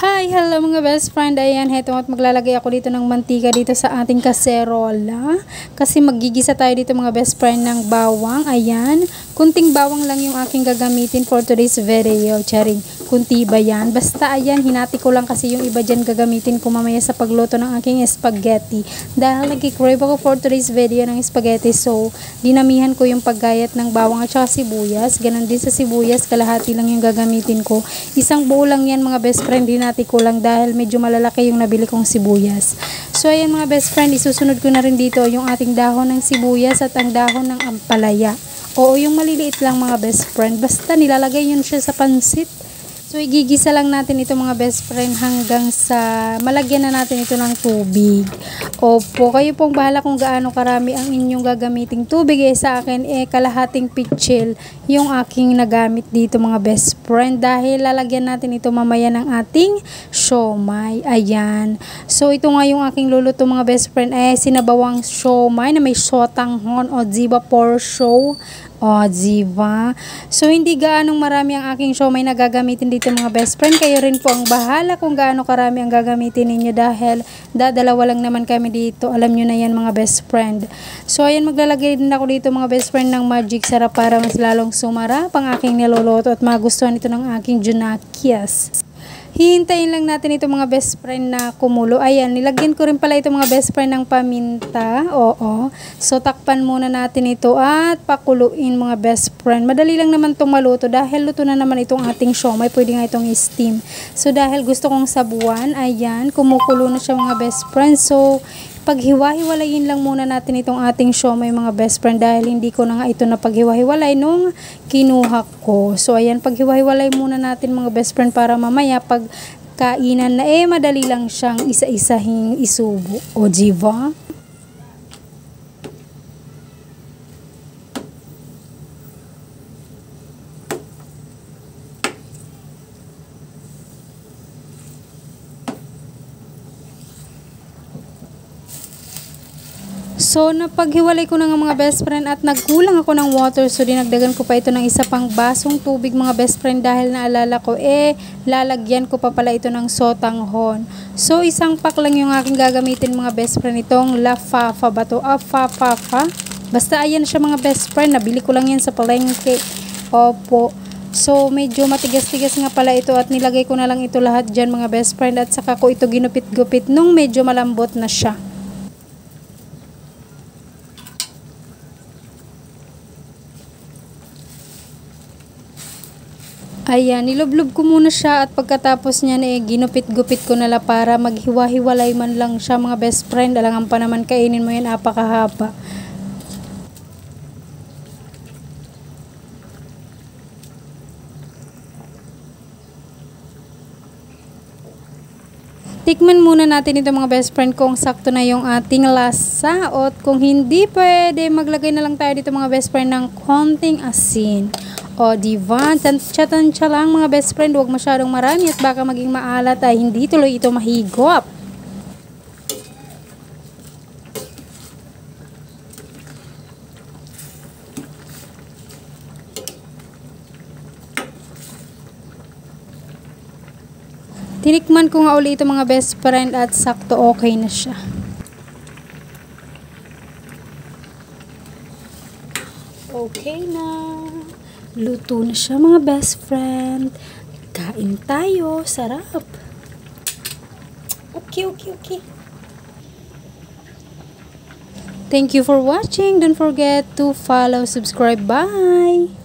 Hi! Hello mga best friend. Ayan, heto at maglalagay ako dito ng mantika dito sa ating kaserola. Kasi magigisa tayo dito mga best friend ng bawang. Ayan, kunting bawang lang yung aking gagamitin for today's video. Charing, kunti ba yan? Basta ayan, hinati ko lang kasi yung iba dyan gagamitin ko mamaya sa pagluto ng aking spaghetti. Dahil nag-crave ako for today's video ng spaghetti. So, dinamihan ko yung paggayat ng bawang at saka sibuyas. Ganon din sa sibuyas, kalahati lang yung gagamitin ko. Isang buo lang yan mga best friend, hinati ko lang dahil medyo malalaki yung nabili kong sibuyas. So ayan mga best friend, isusunod ko na rin dito yung ating dahon ng sibuyas at ang dahon ng ampalaya. Oo, yung maliliit lang mga best friend, basta nilalagay yun siya sa pansit. So igigisa lang natin ito mga best friend hanggang sa malagyan na natin ito ng tubig. Opo, kayo pong bahala kung gaano karami ang inyong gagamiting tubig. Sa akin kalahating pitchel yung aking nagamit dito mga best friend. Dahil lalagyan natin ito mamaya ng ating siomai. Ayan. So ito nga yung aking luluto mga best friend. Sinabawang siomai na may sotanghon o ziba por show. O, diba? So, hindi gaanong marami ang aking siomai na gagamitin dito mga best friend. Kayo rin po ang bahala kung gaano karami ang gagamitin ninyo dahil dadalawa lang naman kami dito. Alam nyo na yan mga best friend. So, ayan, maglalagay din ako dito mga best friend ng magic sarap para mas lalong sumarap ang aking niluluto at magustuhan ito ng aking Junakias. Hihintayin lang natin ito mga best friend na kumulo. Ayan, nilagyan ko rin pala ito mga best friend ng paminta. Oo. So, takpan muna natin ito at pakuluin mga best friend. Madali lang naman itong maluto dahil luto na naman itong ating siomai. Pwede nga itong steam. So, dahil gusto kong sabuan, ayan, kumukulo na siya mga best friend. So, paghiwa-hiwalayin lang muna natin itong ating siomai mga best friend dahil hindi ko na nga ito napaghiwa-hiwalay nung kinuha ko. So ayan, paghiwa-hiwalay muna natin mga best friend para mamaya pag kainan na madali lang siyang isa-isahing isubo. O diba? So, napaghiwalay ko na ng mga best friend at nagkulang ako ng water. So, dinagdagan ko pa ito ng isa pang basong tubig mga best friend dahil naalala ko, lalagyan ko pa pala ito ng sotanghon. So, isang pack lang yung aking gagamitin mga best friend. Itong La Fafa ba to? Fafa. Basta ayan siya mga best friend. Nabili ko lang yan sa palengke. Opo. So, medyo matigas-tigas nga pala ito at nilagay ko na lang ito lahat dyan mga best friend. At saka ko ito ginupit-gupit nung medyo malambot na siya. Ayan, nilublob ko muna siya at pagkatapos niya ginupit-gupit ko nala para maghiwa-hiwalay man lang siya mga best friend. Alangan pa naman kainin mo yan, apakahaba. Tikman muna natin ito mga best friend kung sakto na yung ating lasa at kung hindi pwede maglagay na lang tayo dito mga best friend ng konting asin. O diba, tansya lang mga best friend, huwag masyadong marami at baka maging maalat ay hindi tuloy ito mahigop. Tinikman ko nga ulit ito mga best friend at sakto okay na siya. Okay na. Luto na siya mga best friend. Kain tayo. Sarap. Okay. Thank you for watching. Don't forget to follow, subscribe. Bye!